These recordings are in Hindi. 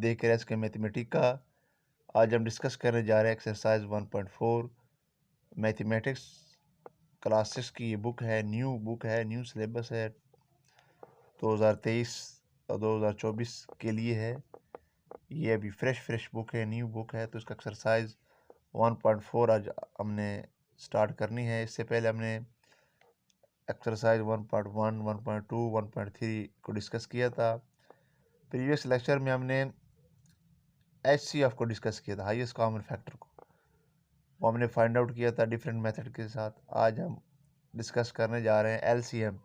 देख रहे हैं इसके मैथमेटिक्स का। आज हम डिस्कस करने जा रहे हैं एक्सरसाइज 1.4 मैथमेटिक्स क्लासेस की। ये बुक है, न्यू सिलेबस है, 2023 और 2024 के लिए है। ये अभी फ्रेश बुक है, न्यू बुक है। तो इसका एक्सरसाइज 1.4 आज हमने स्टार्ट करनी है। इससे पहले हमने एक्सरसाइज 1.1, 1.2, 1.3 को डिस्कस किया था। प्रीवियस लेक्चर में हमने HCF को डिस्कस किया था, हाईएस्ट कॉमन फैक्टर को। वो हमने फाइंड आउट किया था डिफरेंट मेथड के साथ। आज हम डिस्कस करने जा रहे हैं LCM,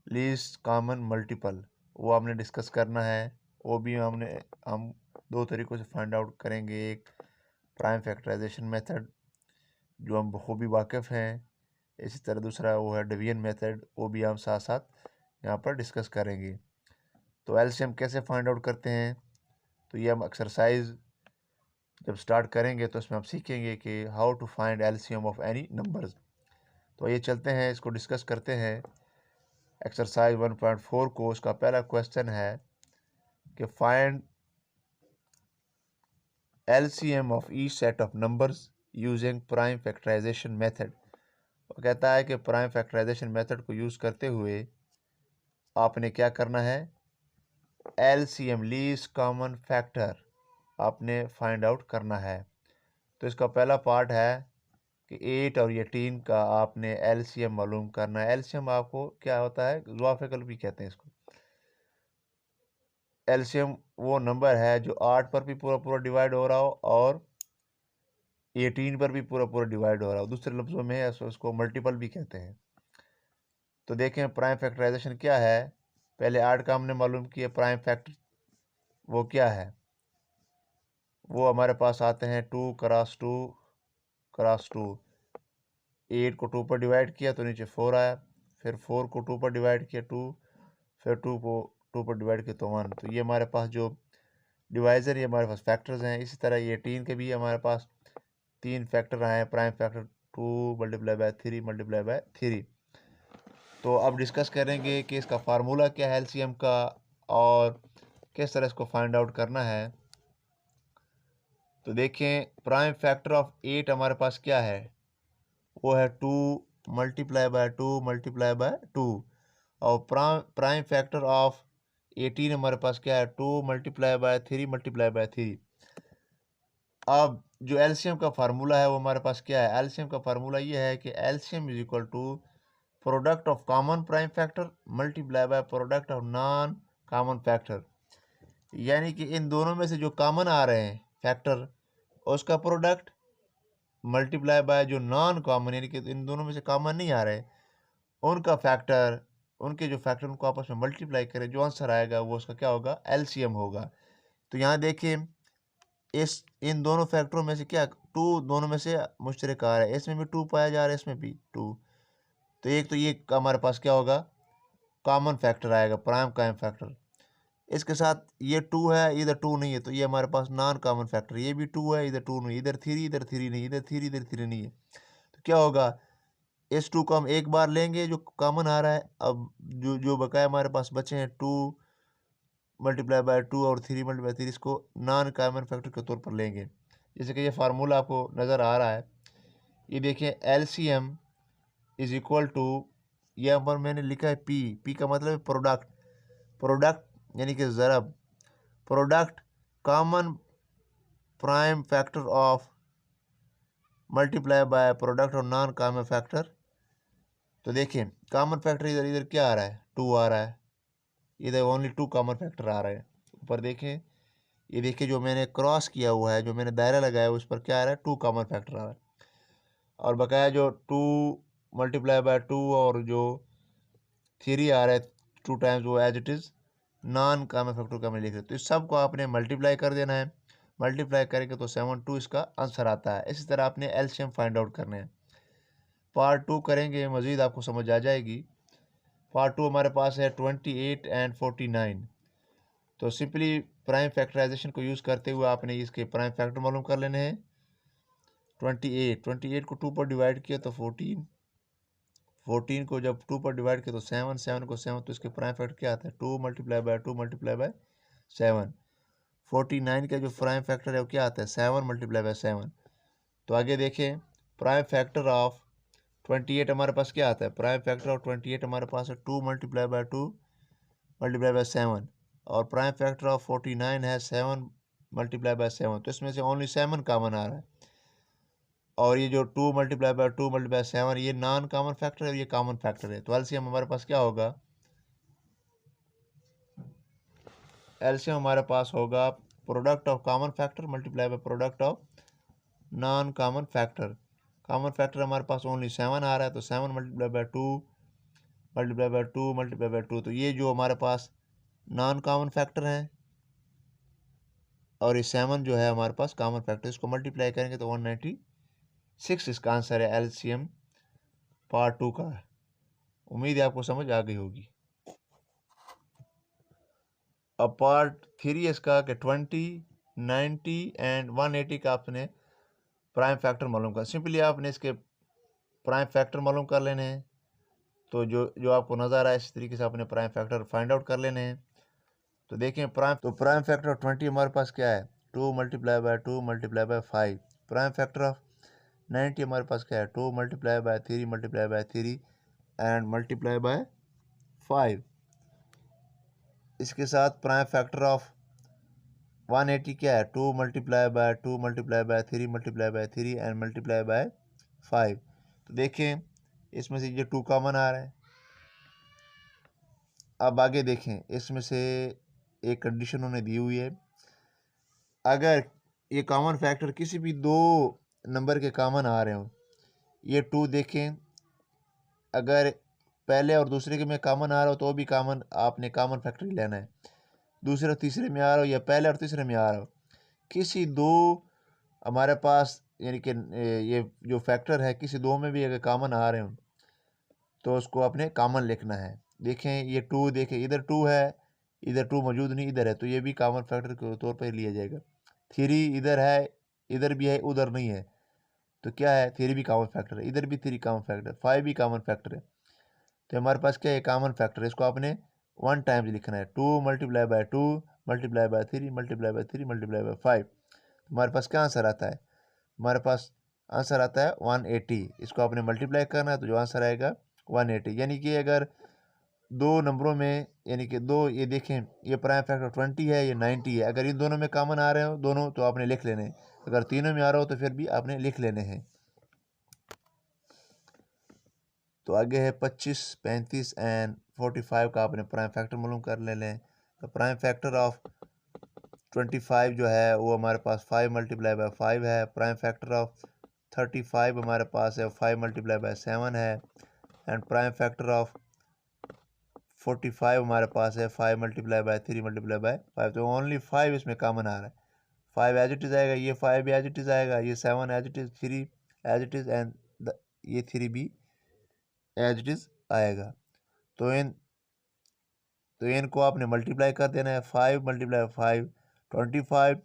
लीस्ट कॉमन मल्टीपल। वो हमने डिस्कस करना है। वो भी हम दो तरीक़ों से फाइंड आउट करेंगे। एक प्राइम फैक्टराइजेशन मेथड जो हम बखूबी वाकिफ़ हैं, इसी तरह दूसरा वो है डिवीजन मेथड, वो भी हम साथ साथ यहाँ पर डिस्कस करेंगे। तो LCM कैसे फाइंड आउट करते हैं, तो ये हम एक्सरसाइज जब स्टार्ट करेंगे तो इसमें हम सीखेंगे कि how to find LCM of any numbers. तो ये चलते हैं, इसको डिस्कस करते हैं। एक्सरसाइज 1.4 को उसका पहला क्वेश्चन है कि find LCM of each set of numbers using prime factorisation method. वो कहता है कि प्राइम फैक्टराइजेशन मेथड को यूज़ करते हुए आपने क्या करना है, LCM लीस्ट कॉमन फैक्टर आपने फाइंड आउट करना है। तो इसका पहला पार्ट है कि 8 और 18 का आपने LCM मालूम करना है। LCM आपको क्या होता है, ज़वाफिकल भी कहते हैं इसको। LCM वो नंबर है जो 8 पर भी पूरा डिवाइड हो रहा हो और 18 पर भी पूरा डिवाइड हो रहा हो। दूसरे लफ्ज़ों में इसको मल्टीपल भी कहते हैं। तो देखें प्राइम फैक्टराइजेशन क्या है। पहले 8 का हमने मालूम किया, प्राइम फैक्टर वो क्या है, वो हमारे पास आते हैं 2 क्रॉस 2 क्रॉस 2। 8 को 2 पर डिवाइड किया तो नीचे 4 आया, फिर 4 को 2 पर डिवाइड किया 2, फिर 2 को 2 पर डिवाइड किया तो 1। तो ये हमारे पास जो डिवाइज़र, ये हमारे पास फैक्टर्स हैं। इसी तरह ये 18 के भी हमारे पास 3 फैक्टर आए हैं। Prime factor 2 multiply by 3 multiply by 3। तो अब डिस्कस करेंगे कि इसका फार्मूला क्या है LCM का और किस तरह इसको फाइंड आउट करना है। तो देखें प्राइम फैक्टर ऑफ 8 हमारे पास क्या है, वो है 2 मल्टीप्लाई बाय 2 मल्टीप्लाई बाय 2। और प्राइम फैक्टर ऑफ 18 हमारे पास क्या है, 2 मल्टीप्लाई बाय 3 मल्टीप्लाई बाय 3। अब जो LCM का फार्मूला है वो हमारे पास क्या है, LCM का फार्मूला ये है कि LCM is equal to product of common prime factor multiply by product of non common factor. यानी कि इन दोनों में से जो कॉमन आ रहे हैं फैक्टर, उसका प्रोडक्ट मल्टीप्लाई बाय जो नॉन कॉमन, यानी कि इन दोनों में से कॉमन नहीं आ रहे, उनका फैक्टर, उनके जो फैक्टर उनको आपस में मल्टीप्लाई करें, जो आंसर आएगा वो उसका क्या होगा, LCM होगा। तो यहाँ देखिए इन दोनों फैक्टरों में से क्या 2 दोनों में से मुश्तरक आ रहा है, इसमें भी 2 पाया जा रहा है, इसमें भी 2। तो एक तो ये हमारे पास क्या होगा, कॉमन फैक्टर आएगा, प्राइम कॉमन फैक्टर। इसके साथ ये 2 है, इधर 2 नहीं है, तो ये हमारे पास नॉन कॉमन फैक्टर। ये भी 2 है, इधर 2 नहीं, इधर 3 नहीं, इधर 3 नहीं है। तो क्या होगा, इस 2 को हम एक बार लेंगे जो कॉमन आ रहा है। अब जो बकाया हमारे पास बचे हैं 2 मल्टीप्लाई बाय 2 और 3 मल्टीप्लाई 3, इसको नॉन कॉमन फैक्टर के तौर पर लेंगे। जैसे कि ये फार्मूला आपको नज़र आ रहा है, ये देखिए LCM इज इक्वल टू, यहाँ पर मैंने लिखा है P का मतलब है प्रोडक्ट यानी कि ज़रब, product common prime factor of multiply by product और नॉन कॉमन फैक्टर। तो देखिए कॉमन फैक्टर इधर क्या आ रहा है, 2 आ रहा है, इधर ओनली 2 कॉमन फैक्टर आ रहे हैं। ऊपर देखें, ये देखिए जो मैंने क्रॉस किया हुआ है, जो मैंने दायरा लगाया है, उस पर क्या आ रहा है, 2 कॉमन फैक्टर आ रहा है। और बकाया जो 2 मल्टीप्लाई बाय 2 और जो 3 आ रहा है 2 टाइम्स, वो as it is non common factor का मैं लिख रहा हूँ। तो इस सब को आपने मल्टीप्लाई कर देना है। मल्टीप्लाई करेंगे तो 72 इसका आंसर आता है। इसी तरह आपने LCM फाइंड आउट करने हैं। पार्ट 2 करेंगे, मज़ीद आपको समझ आ जाएगी। पार्ट 2 हमारे पास है 28 एंड 49। तो सिंपली प्राइम फैक्टराइजेशन को यूज़ करते हुए आपने इसके प्राइम फैक्टर मालूम कर लेने हैं। 28 को 2 पर डिवाइड किया तो 14 को जब 2 पर डिवाइड किया तो 7 को 7, तो इसके प्राइम फैक्टर क्या आता है, 2 मल्टीप्लाई बाय 2 मल्टीप्लाई बाय 7। 49 का जो प्राइम फैक्टर है वो क्या आता है 7 मल्टीप्लाई बाय 7। तो आगे देखें प्राइम फैक्टर ऑफ 28 हमारे पास क्या आता है, प्राइम फैक्टर ऑफ 28 हमारे पास है 2 मल्टीप्लाई बाय 2 मल्टीप्लाई बाय 7 और प्राइम फैक्टर ऑफ 49 है 7 मल्टीप्लाई बाय 7। तो इसमें से ओनली 7 कॉमन आ रहा है और ये जो 2 मल्टीप्लाई बाय 2 मल्टीप्लाई 7 ये नॉन कॉमन फैक्टर है, ये कॉमन फैक्टर है। तो एलसीएम हमारे पास क्या होगा, एलसीएम हमारे पास होगा product of common factor multiply by product of non common factor. Common factor हमारे पास ओनली 7 आ रहा है, तो 7 multiply by 2 multiply by 2 multiply by 2। तो ये जो हमारे पास नॉन कॉमन फैक्टर है और ये 7 जो है हमारे पास कॉमन फैक्टर, इसको मल्टीप्लाई करेंगे तो 196 इसका आंसर है एलसीएम पार्ट 2 का। उम्मीद है आपको समझ आ गई होगी। अब पार्ट 3 इसका कि 20, 90 एंड 180 का आपने प्राइम फैक्टर मालूम कर। सिंपली आपने इसके प्राइम फैक्टर मालूम कर लेने हैं। तो जो आपको नज़र आ रहा है इस तरीके से आपने प्राइम फैक्टर फाइंड आउट कर लेने हैं। तो देखें प्राइम फैक्टर ऑफ 20 हमारे पास क्या है 2 multiply by 2 multiply by 5। Prime factor of 90 हमारे पास क्या है 2 multiply by 3 multiply by 3 and multiply by 5। इसके साथ प्राइम फैक्टर ऑफ 180 क्या है 2 multiply by 2 multiply by 3 multiply by 3 and multiply by 5। तो देखें इसमें से ये 2 कॉमन आ रहा है। अब आगे देखें इसमें से एक कंडीशन उन्होंने दी हुई है, अगर ये कॉमन फैक्टर किसी भी दो नंबर के कॉमन आ रहे हो, ये 2 देखें अगर पहले और दूसरे के में कॉमन आ रहा हो तो भी कॉमन आपने कॉमन फैक्टर ही लेना है। दूसरे और तीसरे में आ रहा हो या पहले और तीसरे में आ रहा हो, किसी दो हमारे पास यानी कि ये जो फैक्टर है किसी दो में भी अगर कॉमन आ रहे हो तो उसको आपने कॉमन लिखना है। देखें ये 2 देखें इधर 2 है इधर 2 मौजूद नहीं इधर है, तो ये भी कॉमन फैक्टर के तौर पर लिया जाएगा। 3 इधर है इधर भी है उधर नहीं है, तो क्या है 3 भी कॉमन फैक्टर है, इधर भी 3 कॉमन फैक्टर है, 5 भी कॉमन फैक्टर है। तो हमारे पास क्या है कॉमन फैक्टर है, इसको आपने 1 टाइम्स लिखना है 2 multiply by 2 multiply by 3 multiply by 3 multiply by 5। हमारे पास क्या आंसर आता है, हमारे पास आंसर आता है 180। इसको आपने मल्टीप्लाई करना है तो जो आंसर आएगा 180। यानी कि अगर दो नंबरों में यानी कि दो ये देखें ये प्राइम फैक्टर 20 है ये 90 है, अगर इन दोनों में कॉमन आ रहे हो दोनों तो आपने लिख लेने हैं, अगर तीनों में आ रहा हो तो फिर भी आपने लिख लेने हैं। तो आगे है 25, 35 एंड 45 का आपने प्राइम फैक्टर मालूम कर ले लें। तो प्राइम फैक्टर ऑफ 25 जो है वो हमारे पास 5 मल्टीप्लाई बाय 5 है। प्राइम फैक्टर ऑफ 35 हमारे पास है 5 मल्टीप्लाई बाय 7 है। एंड प्राइम फैक्टर ऑफ 45 हमारे पास है 5 मल्टीप्लाई बाय 3 मल्टीप्लाई बाय 5। तो ओनली 5 इसमें कॉमन आ रहा है, 5 एज इट इज़ आएगा, ये 5 भी एज इट इज़ आएगा, ये 7 as it is, 3 as it is and ये 3 भी एज इट इज़ आएगा। तो इनको आपने मल्टीप्लाई कर देना है 5 मल्टीप्लाई 5 25,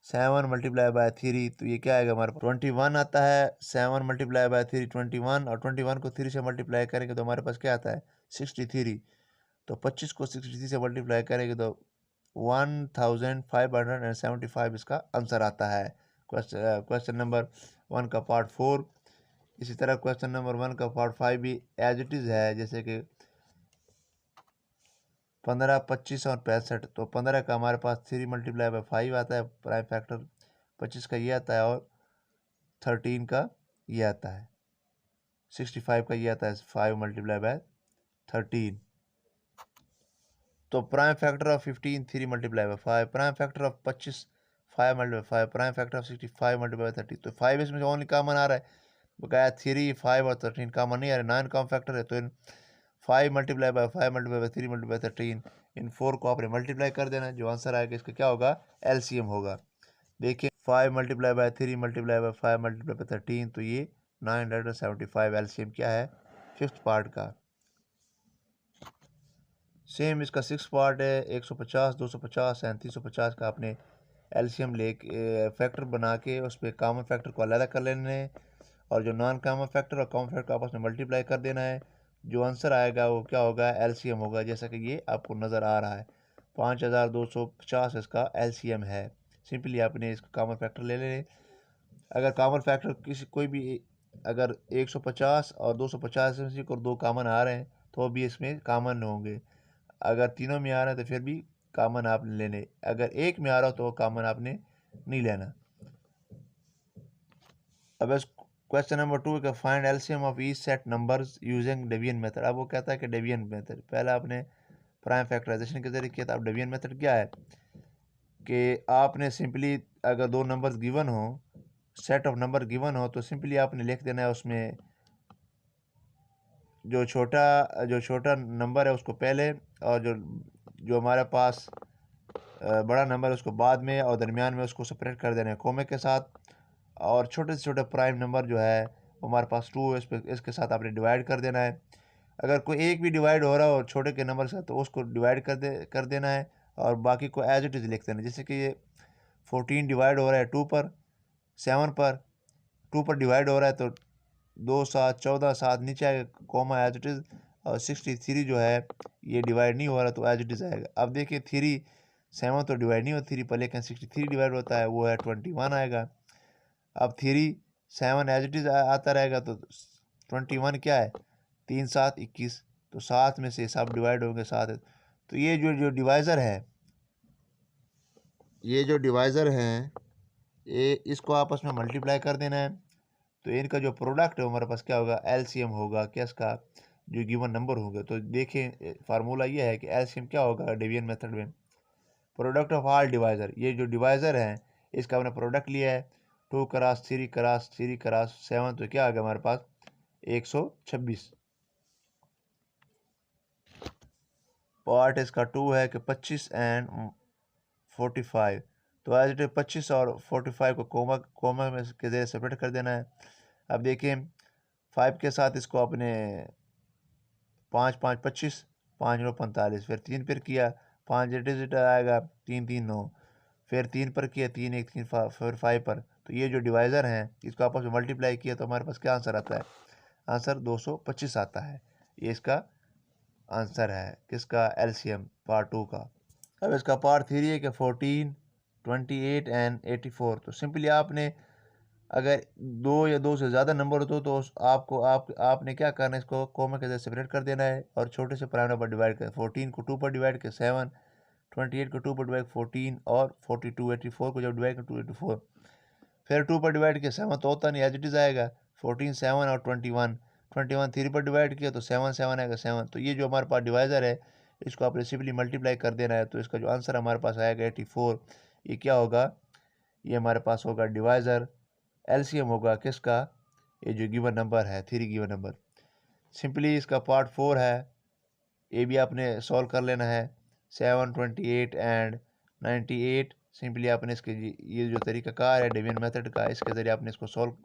7 मल्टीप्लाई बाय 3 तो ये क्या आएगा हमारे पास 21 आता है। 7 मल्टीप्लाई बाय 3 21 और 21 को 3 से मल्टीप्लाई करेंगे तो हमारे पास क्या आता है 63। तो 25 को 63 से मल्टीप्लाई करेंगे तो 1575 इसका आंसर आता है। क्वेश्चन नंबर 1 का पार्ट 4। इसी तरह क्वेश्चन नंबर 1 का पार्ट 5 भी एज इट इज़ है, जैसे कि 15, 25 और 65। तो 15 का हमारे पास 3 मल्टीप्लाई बाय 5 आता है प्राइम फैक्टर, 25 का ये आता है और 13 का ये आता है, 65 का ये आता है 5 मल्टीप्लाई बाय 13। तो prime factor of 15 3 multiply by 5, prime factor of 25 5 multiply 5, prime factor of 65 multiply by 30। तो 5 इसमें से ओनली कॉमन आ रहा है, बकाया 3 5 और 13 कॉमन नहीं आ रहा है, 9 कॉमन फैक्टर है। तो इन 5 multiply by 5 multiply by 3 multiply by 13 इन 4 को आपने मल्टीप्लाई कर देना है, जो आंसर आएगा इसका क्या होगा एलसीएम होगा। देखिए 5 multiply by 3 multiply by 5 multiply by 13 तो ये 975 एलसीएम क्या है 5th पार्ट का। सेम इसका 6 पार्ट है 150, 250 एंड 350 का आपने एलसीएम ले फैक्टर बना के उस पर कॉमन फैक्टर को अलग कर लेने हैं और जो नॉन कॉमन फैक्टर और कॉमन फैक्टर आपस में मल्टीप्लाई कर देना है, जो आंसर आएगा वो क्या होगा एलसीएम होगा, जैसा कि ये आपको नज़र आ रहा है। 5250 इसका LCM है। सिंपली आपने इसका कॉमन फैक्टर ले लें। अगर कॉमन फैक्टर किसी कोई भी अगर 150 और 250 में से दो कॉमन आ रहे हैं तो भी इसमें कॉमन होंगे। अगर तीनों में आ रहे हैं तो फिर भी कॉमन आपने लेने, अगर एक में आ रहा हो तो कॉमन आपने नहीं लेना। अब इस क्वेश्चन नंबर 2 का find LCM of each set numbers using डेवियन method. अब वो कहता है कि डेवियन मेथड, पहले आपने प्राइम फैक्टराइजेशन के जरिए किया था। अब डेवियन मेथड क्या है कि आपने सिंपली अगर दो नंबर्स गिवन हो, सेट ऑफ नंबर गिवन हो, तो सिंपली आपने लिख देना है उसमें जो छोटा नंबर है उसको पहले, और जो हमारे पास बड़ा नंबर है उसको बाद में, और दरमियान में उसको सेपरेट कर देना है कोमे के साथ। और छोटे से छोटे प्राइम नंबर जो है वो हमारे पास 2 है, इसके साथ आपने डिवाइड कर देना है। अगर कोई एक भी डिवाइड हो रहा हो छोटे के नंबर से तो उसको डिवाइड कर देना है, और बाकी को एज इट इज़ लिख देना है। जैसे कि ये 14 डिवाइड हो रहा है 2 पर, 7 पर, 2 पर डिवाइड हो रहा है तो 2 7 14 7 नीचे आएगा कॉमा एज इट इज़, और 63 जो है ये डिवाइड नहीं हो रहा तो एज इट इज़ आएगा। अब देखिए 7 तो डिवाइड नहीं होती 3 पर, लेकिन 63 डिवाइड होता है, वो है 21 आएगा। अब 7 एज इट इज़ आता रहेगा तो 21 क्या है, 3 7 21, तो 7 में से सब डिवाइड होंगे 7 है। तो ये जो डिवाइज़र है, ये इसको आपस में मल्टीप्लाई कर देना है। तो इनका जो प्रोडक्ट है हमारे पास क्या होगा, एलसीएम होगा क्या इसका, जो गिवन नंबर होंगे। तो देखें फार्मूला ये है कि एलसीएम क्या होगा डिवीजन मेथड में, प्रोडक्ट ऑफ ऑल डिवाइज़र। ये जो डिवाइज़र है इसका हमने प्रोडक्ट लिया है, 2 क्रॉस 3 क्रॉस 3 क्रॉस 7, तो क्या आ गया हमारे पास 126। पार्ट इसका 2 है कि 25 एंड 45, तो एज इट 25 और 45 को कोमा में के जरिए सेपरेट कर देना है। अब देखिए 5 के साथ इसको अपने 5 5 25, 5 9 45, फिर 3 पर किया 5 डिजिट आएगा 3 3 9, फिर 3 पर किया 3 1 3 फिर 5 पर। तो ये जो डिवाइज़र हैं इसको आपस में मल्टीप्लाई किया तो हमारे पास क्या आंसर आता है, आंसर 225 आता है। ये इसका आंसर है किसका, एलसीएम पार्ट 2 का। अब इसका पार्ट 3 है कि 14 28 एंड 84। तो सिंपली आपने अगर 2 या 2 से ज़्यादा नंबर हो तो आपने क्या करना है, इसको कोमा के साथ सेपरेट कर देना है और छोटे से प्राइम नंबर डिवाइड कर, 14 को 2 पर डिवाइड कर 7, 28 को 2 पर डिवाइड 14, और 42 84 को जब डिवाइड कर 2 84, फिर 2 पर डिवाइड किया 7 तो होता नहीं, एज इट इज़ आएगा 14 7 और 21 3 पर डिवाइड किया तो 7 7 आएगा 7। तो ये जो हमारे पास डिवाइज़र है इसको आप सिंपली मल्टीप्लाई कर देना है, तो इसका जो आंसर हमारे पास आएगा 84। ये क्या होगा, ये हमारे पास होगा डिवाइज़र, एलसीएम होगा किसका, ये जो गिवन नंबर है 3 गिवन नंबर। सिंपली इसका पार्ट 4 है, ये भी आपने सॉल्व कर लेना है। 7 28 एंड 98, सिंपली आपने इसके ये जो तरीक़ाकार है डिवीजन मेथड का, इसके ज़रिए आपने इसको सॉल्व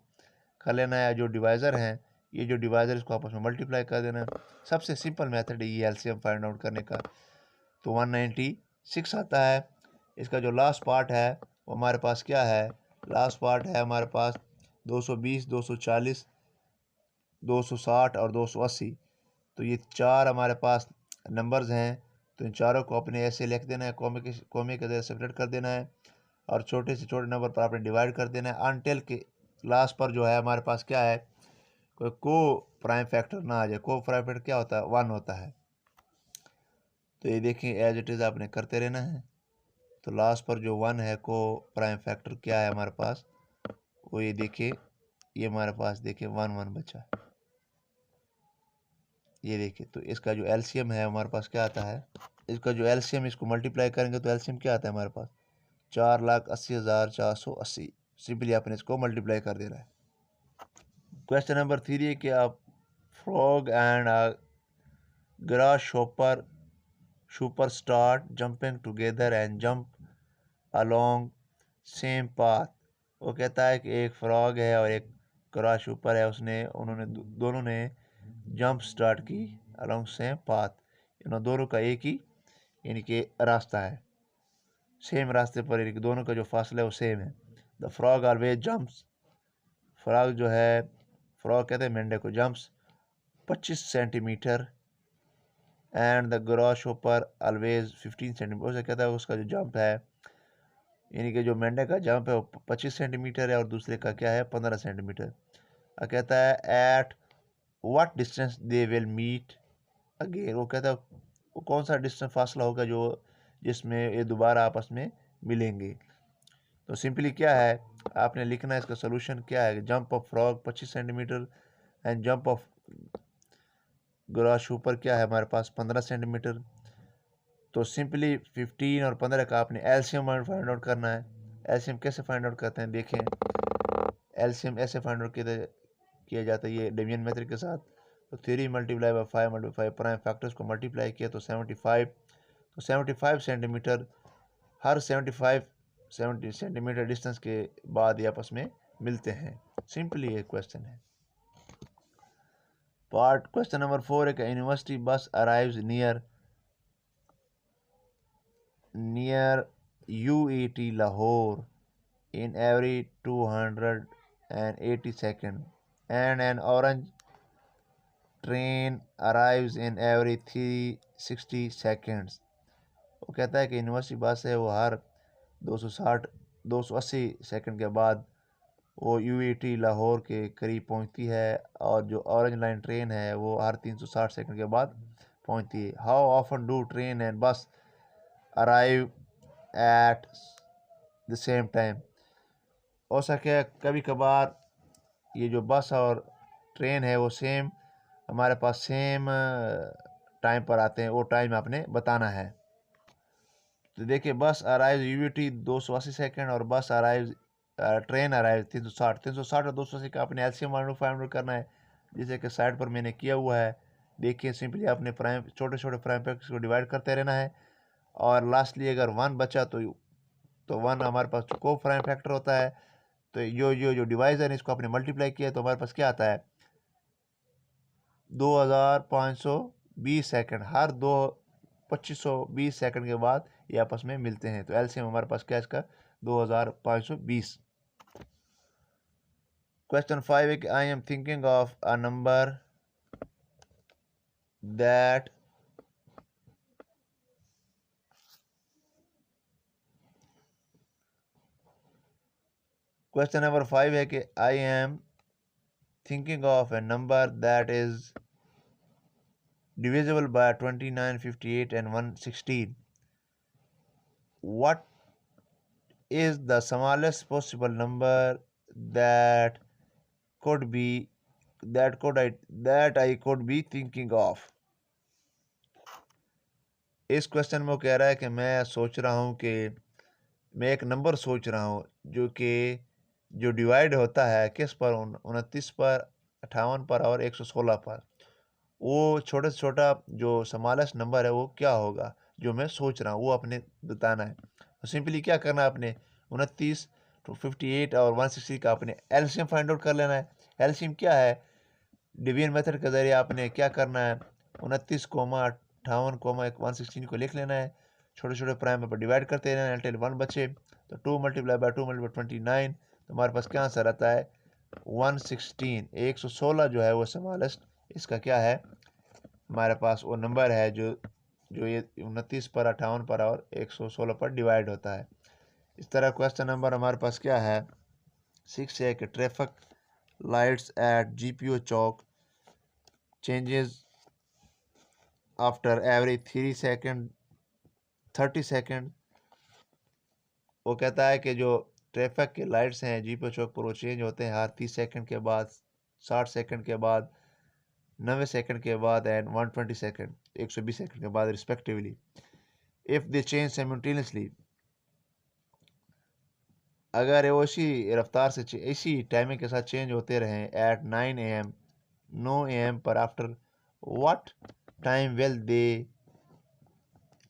कर लेना है। जो डिवाइज़र हैं, ये जो डिवाइज़र इसको आपस में मल्टीप्लाई कर देना है। सबसे सिंपल मेथड है ये एलसीएम फाइंड आउट करने का। तो 196 आता है। इसका जो लास्ट पार्ट है वो हमारे पास क्या है, लास्ट पार्ट है हमारे पास 220 240 260 और 280। तो ये 4 हमारे पास नंबर्स हैं, तो इन चारों को अपने ऐसे लिख देना है, कोमे के जरिए सेपरेट कर देना है, और छोटे से छोटे नंबर पर आपने डिवाइड कर देना है अनटिल के लास्ट पर जो है हमारे पास क्या है, कोई को प्राइम फैक्टर ना आ जाए। को प्राइम फैक्टर क्या होता है, 1 होता है। तो ये देखें एज इट इज़ आपने करते रहना है। तो लास्ट पर जो 1 है को प्राइम फैक्टर क्या है हमारे पास, वो ये देखिए, ये हमारे पास देखिए 1 1 बचा, ये देखिए। तो इसका जो एलसीएम है हमारे पास क्या आता है, इसका जो एलसीएम इसको मल्टीप्लाई करेंगे तो एलसीएम क्या आता है हमारे पास 4,80,480। सिंपली आपने इसको मल्टीप्लाई कर देना है। क्वेश्चन नंबर 3 है कि आप frog and grasshopper start jumping together and jump along same path। वो कहता है कि एक फ्रॉग है और एक ग्रासहॉपर है, उन्होंने दोनों ने जंप स्टार्ट की अलोंग सेम पाथ। इन दोनों का एक ही यानी कि रास्ता है, सेम रास्ते पर, यानी कि दोनों का जो फासला है वो सेम है। The frog always jumps, frog जो है, फ्रॉग कहते हैं मेंढे को, jumps 25 centimetre and the gross hopper always 15 centimetre. उसे कहता है उसका जो जंप है, यानी कि जो मेंढक का जंप है वो 25 सेंटीमीटर है और दूसरे का क्या है 15 सेंटीमीटर। और कहता है at what distance they will meet again. वो कहता है वो कौन सा डिस्टेंस फासला होगा जो जिसमें ये दोबारा आपस में मिलेंगे। तो सिंपली क्या है आपने लिखना है, इसका सोल्यूशन क्या है, jump of frog 25 centimetre and jump of grass ऊपर क्या है हमारे पास 15 सेंटीमीटर। तो सिंपली 15 और 15 का आपने एलसीएम फाइंड आउट करना है। एलसीएम कैसे फाइंड आउट करते हैं देखें, एलसीएम ऐसे फाइंड आउट किया जाता है ये डिवीजन मेथड के साथ। तो 3 multiply by 5 multiply prime factors को मल्टीप्लाई किया तो 75। तो 75 सेंटीमीटर, हर 70 सेंटीमीटर डिस्टेंस के बाद ये आपस में मिलते हैं। सिंपली ये क्वेश्चन है। पार्ट क्वेश्चन नंबर 4 है कि यूनिवर्सिटी बस arrives near UET Lahore in every 280 seconds and an orange train arrives in every 360 seconds। वो कहता है कि यूनिवर्सिटी बस है वो हर 280 सेकंड के बाद वो UET लाहौर के करीब पहुंचती है और जो ऑरेंज लाइन ट्रेन है वो हर 360 सेकंड के बाद पहुंचती है। How often do train and bus arrive at the same time. हो सके कभी कभार ये जो बस और ट्रेन है वो सेम हमारे पास सेम टाइम पर आते हैं, वो टाइम आपने बताना है। तो देखिए बस अराइव UET 280 सेकंड और बस अराइव ट्रेन अराइव 360 और 280 का आपने एलसीएम फाइंड आउट करना है, जैसे कि साइड पर मैंने किया हुआ है। देखिए सिंपली आपने प्राइम छोटे छोटे प्राइम फैक्टर्स को डिवाइड करते रहना है और लास्टली अगर 1 बचा तो 1 हमारे पास को प्राइम फैक्टर होता है। तो जो डिवाइजर है इसको आपने मल्टीप्लाई किया तो हमारे पास क्या आता है 2520 सेकंड, हर 2520 सेकंड के बाद ये आपस में मिलते हैं। तो एलसीएम हमारे पास क्या है इसका 2520। क्वेश्चन 5 है कि I am thinking of a number that question number 5 है कि I am thinking of A number that is divisible by 29, 58 and 116. What is the smallest possible number that could be that I could be thinking of? इस क्वेश्चन में वो कह रहा है कि मैं सोच रहा हूँ कि मैं एक नंबर सोच रहा हूँ जो डिवाइड होता है किस पर 29 पर, 58 पर और 116 पर। वो छोटे से छोटा जो स्मॉलेस्ट नंबर है वो क्या होगा जो मैं सोच रहा हूँ वो अपने बताना है। तो सिंपली क्या करना है आपने 29 तो 58 और 160 का आपने एलसीएम फाइंड आउट कर लेना है। एलसीएम क्या है डिवीजन मेथड के जरिए आपने क्या करना है 29, 58, 116 को लिख लेना है, छोटे छोटे प्राइम पर डिवाइड करते रहना है until 1 बचे। तो 2 मल्टीप्लाई बाई 2 मल्टीप्लाई 29 तो हमारे पास क्या आंसर आता है 116। 116 जो है वो स्मॉलेस्ट इसका क्या है हमारे पास वो नंबर है जो ये 29 पर, 58 पर और 116 पर डिवाइड होता है। इस तरह क्वेश्चन नंबर हमारे पास क्या है 6 है कि ट्रैफिक लाइट्स एट GPO चौक चेंजेस आफ्टर एवरी 30 सेकेंड। वो कहता है कि जो ट्रैफिक के लाइट्स हैं GPO चौक पर वो चेंज होते हैं हर 30 सेकेंड के बाद, 60 सेकेंड के बाद, 90 सेकंड के बाद एंड 120 सेकंड 120 सेकंड के बाद respectively. If they change simultaneously, अगर वो इसी रफ्तार से इसी टाइमिंग के साथ चेंज होते रहें एट 9 AM 9 AM पर, after what time will they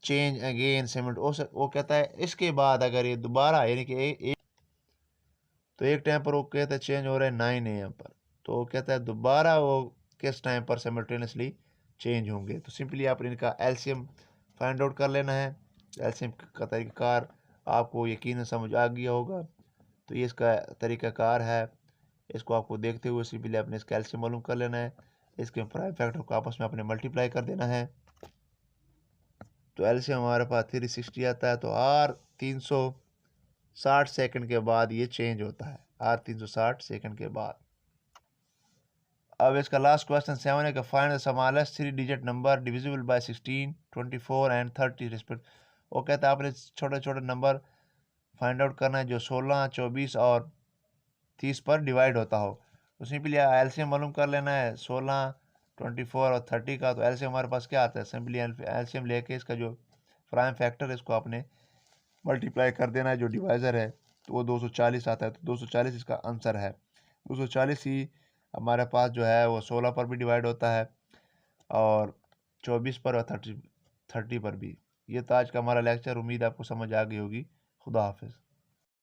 change again simultaneously. वो कहता है इसके बाद अगर ये दोबारा यानी कि तो एक टाइम पर वो कहता है चेंज हो रहा है 9 AM पर, तो वो कहता है दोबारा वो किस टाइम पर साइमल्टेनियसली चेंज होंगे। तो सिंपली आप इनका एलसीएम फाइंड आउट कर लेना है। एलसीएम का तरीक़ाकार आपको यकीनन समझ आ गया होगा। तो ये इसका तरीक़ाकार है, इसको आपको देखते हुए सिंपली आपने इसका एलसीएम मालूम कर लेना है, इसके प्राइम फैक्टर को आपस में अपने मल्टीप्लाई कर देना है। तो एलसीएम हमारे पास 360 आता है। तो आर 360 सेकंड के बाद ये चेंज होता है, आर 360 सेकंड के बाद। अब इसका लास्ट क्वेश्चन 7 है कि find the smallest 3 digit number divisible by 16, 24 and 30 respect. वो कहता है आपने छोटे छोटे नंबर फाइंड आउट करना है जो 16, 24 और 30 पर डिवाइड होता हो। तो सिंपली एलसीएम मालूम कर लेना है 16, 24 और 30 का। तो एलसीएम हमारे पास क्या आता है, सिंपली एलसीएम लेके इसका जो प्राइम फैक्टर है इसको आपने मल्टीप्लाई कर देना है, जो डिवाइज़र है तो वो 240 आता है। तो 240 इसका आंसर है। 240 ही हमारे पास जो है वो 16 पर भी डिवाइड होता है और 24 पर और 30 पर भी। ये तो आज का हमारा लेक्चर, उम्मीद आपको समझ आ गई होगी। खुदा हाफिज़।